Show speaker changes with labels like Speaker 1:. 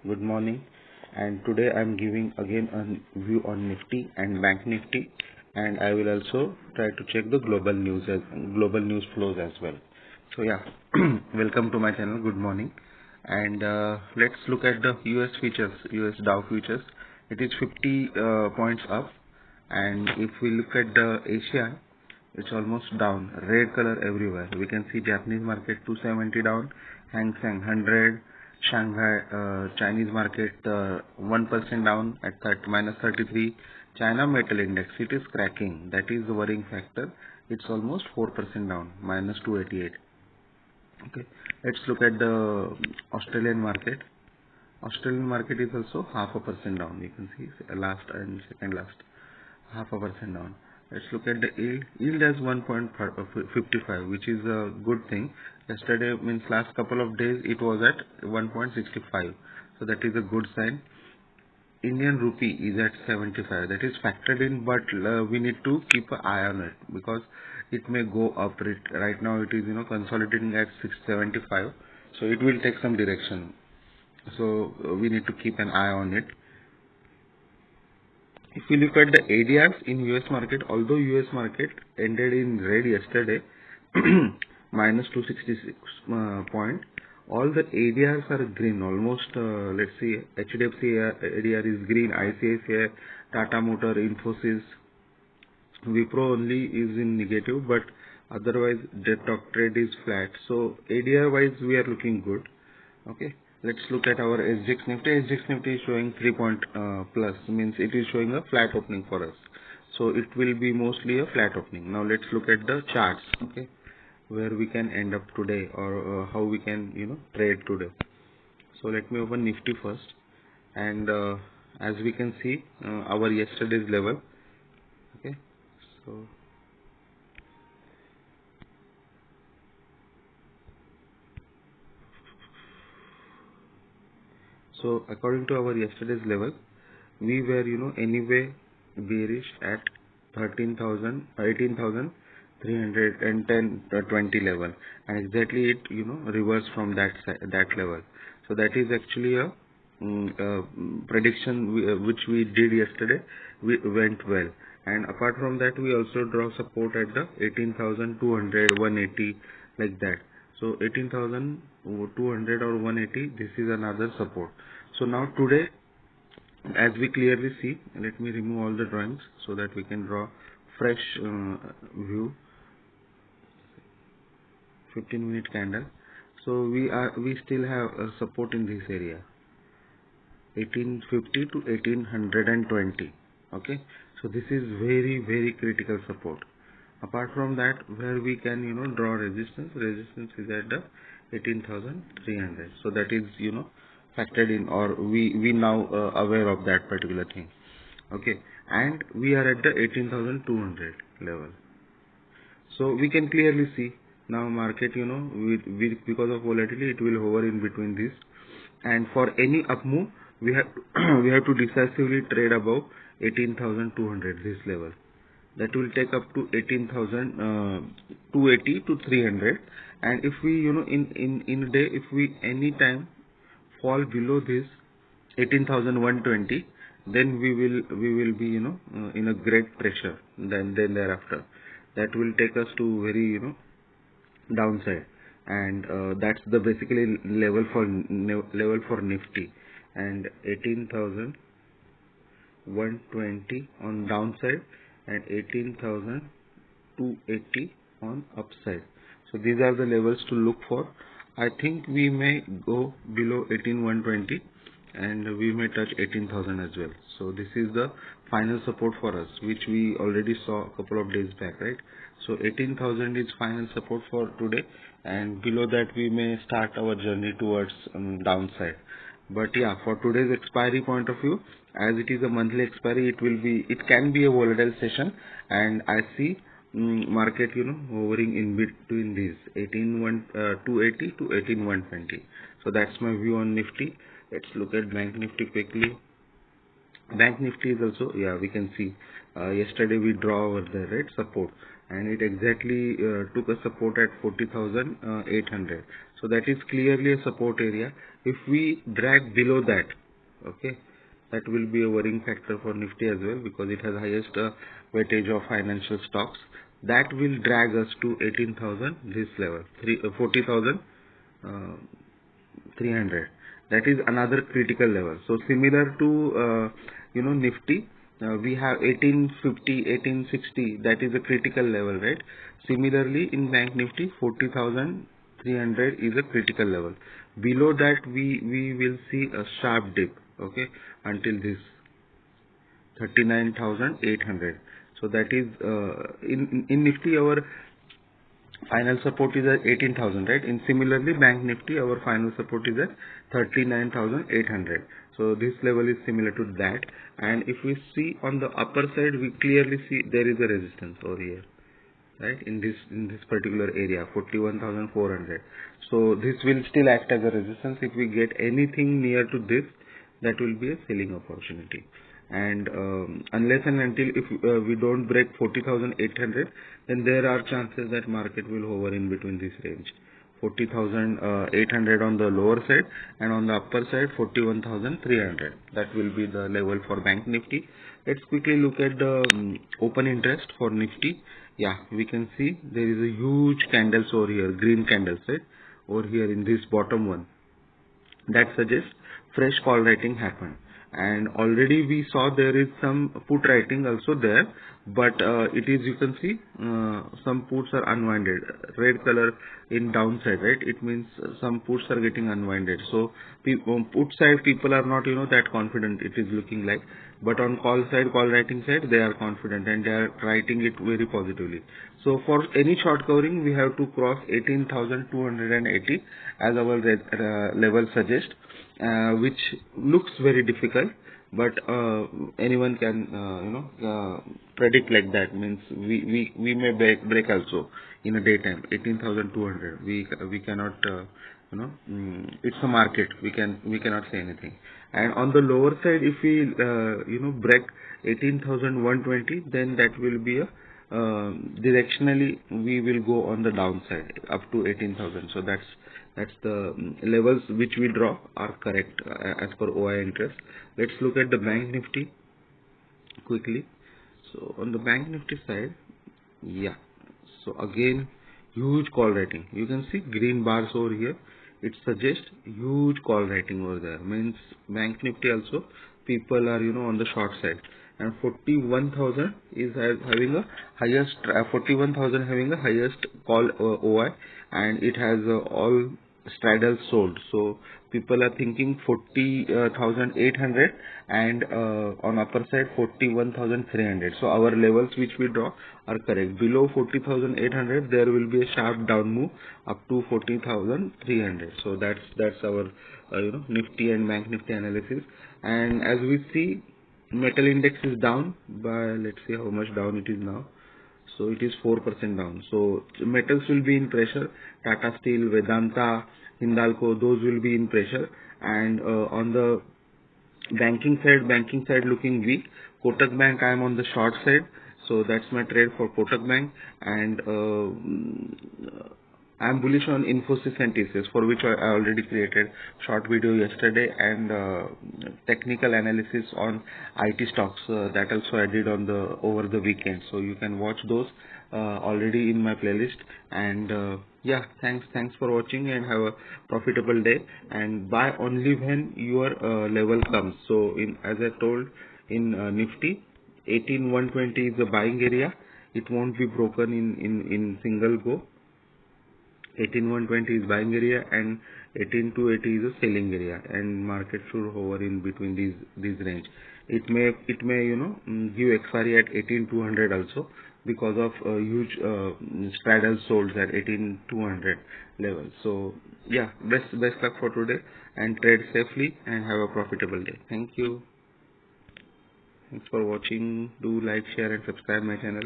Speaker 1: Good morning. And today I'm giving again a view on Nifty and Bank Nifty, and I will also try to check the global news flows as well. So yeah, welcome to my channel. Good morning. And let's look at the US futures, US Dow futures. It is 50 points up, and if we look at the Asia, it's almost down, red color everywhere. We can see Japanese market 270 down, Hang Seng 100, Shanghai Chinese market 1% down at minus 33. China metal index, it is cracking. That is the worrying factor. It's almost 4% down, minus 288. Okay, let's look at the Australian market. Australian market is also 0.5% down. You can see last and second last 0.5% down. Let's look at the yield. Yield has 1.55, which is a good thing. Yesterday, means last couple of days, it was at 1.65. So that is a good sign. Indian rupee is at 75. That is factored in, but we need to keep an eye on it because it may go up. Right now, it is consolidating at 675. So it will take some direction. So we need to keep an eye on it. If we look at the ADRs in US market, although US market ended in red yesterday, minus 266 point, all the ADRs are green. Almost, let's see, HDFC ADR is green, ICICI, Tata Motor, Infosys, Wipro only is in negative, but otherwise the stock trade is flat. So ADR wise, we are looking good. Okay, let's look at our SGX Nifty. SGX Nifty is showing 3 point plus, means it is showing a flat opening for us. So it will be mostly a flat opening. Now let's look at the charts, okay, where we can end up today, or how we can trade today. So let me open Nifty first, and as we can see our yesterday's level. Okay, so according to our yesterday's level, we were anyway bearish at 13,000 18,310 20 level, and exactly it reversed from that level. So that is actually a prediction which we did yesterday. We went well, and apart from that, we also draw support at the 18,200 180, like that. So 18,200 or 180, this is another support. So now today, as we clearly see, let me remove all the drawings so that we can draw fresh view. 15-minute candle. So we still have a support in this area, 1850 to 1820. Okay, so this is very critical support. Apart from that, where we can draw resistance is at the 18,300. So that is factored in, or we now aware of that particular thing. Okay, and we are at the 18,200 level. So we can clearly see now market because of volatility, it will hover in between this, and for any up move we have we have to decisively trade above 18,200, this level. That will take up to 18,280 to 300. And if we in a day, if we any time fall below this 18,120, then we will be in a great pressure. Then thereafter, that will take us to very downside, and that's the basically level for Nifty, and 18,120 on downside and 18,280 on upside. So these are the levels to look for. I think we may go below 18,120 and we may touch 18,000 as well. So this is the final support for us, which we already saw a couple of days back, right? So 18,000 is final support for today, and below that we may start our journey towards downside. But yeah, for today's expiry point of view, as it is a monthly expiry, it can be a volatile session, and I see market hovering in between these 18,280 to 18,120. So that's my view on Nifty. Let's look at Bank Nifty quickly. Bank Nifty is also, yeah, we can see yesterday we draw over the right support, and it exactly took a support at 40,800. So that is clearly a support area. If we drag below that, okay, that will be a worrying factor for Nifty as well, because it has highest weightage of financial stocks. That will drag us to 18,000, this level, 40,300. That is another critical level. So similar to Nifty, we have 1850, 1860. That is a critical level, right? Similarly, in Bank Nifty, 40,300 is a critical level. Below that, we will see a sharp dip. Okay, until this 39,800. So that is in Nifty, our final support is at 18,000, right? In similarly, Bank Nifty, our final support is at 39,800. So this level is similar to that. And if we see on the upper side, we clearly see there is a resistance over here, right? In this particular area, 41,400. So this will still act as a resistance. If we get anything near to this, that will be a selling opportunity. And unless and until if we don't break 40,800, then there are chances that market will hover in between this range, 40,800 on the lower side, and on the upper side 41,300. That will be the level for Bank Nifty. Let's quickly look at the open interest for Nifty. Yeah, we can see there is a huge candles over here, green candles, right, over here in this bottom one. That suggests fresh call writing happened, and already we saw there is some put writing also there, but it is, you can see some puts are unwinded, red color in downside, right? It means some puts are getting unwinded. So on put side people are not that confident, it is looking like, but on call side, call writing side, they are confident and they are writing it very positively. So for any short covering, we have to cross 18,280 as our level suggests, which looks very difficult, but anyone can predict like that. Means we may break also in a daytime 18,200. We cannot it's a market, we cannot say anything. And on the lower side, if we break 18,120, then that will be a directionally we will go on the downside up to 18,000. So that's the levels which we draw are correct as per OI interest. Let's look at the Bank Nifty quickly. So on the Bank Nifty side, yeah, so again huge call writing. You can see green bars over here. It suggests huge call writing over there. Means Bank Nifty also people are on the short side. And 41,000 is having a highest 41,000 having a highest call OI, and it has all straddles sold. So people are thinking 40,800 and on upper side 41,300. So our levels which we draw are correct. Below 40,800 there will be a sharp down move up to 40,300. So that's our Nifty and Bank Nifty analysis. And as we see, metal index is down by, let's see how much down it is now. So it is 4% down. So metals will be in pressure. Tata Steel, Vedanta, Hindalco, those will be in pressure. And on the banking side looking weak. Kotak Bank, I am on the short side. So that's my trade for Kotak Bank. And I am bullish on Infosys and TCS, for which I already created short video yesterday, and technical analysis on IT stocks that also I did on the over the weekend. So you can watch those already in my playlist. And yeah, thanks for watching, and have a profitable day. And buy only when your level comes. So as I told in Nifty, 18,120 is the buying area. It won't be broken in single go. 18,120 is buying area and 18,280 is a selling area, and market should hover in between these range. It may give expiry at 18,200 also, because of huge straddle sold at 18,200 level. So yeah, best luck for today, and trade safely and have a profitable day. Thank you. Thanks for watching. Do like, share and subscribe my channel.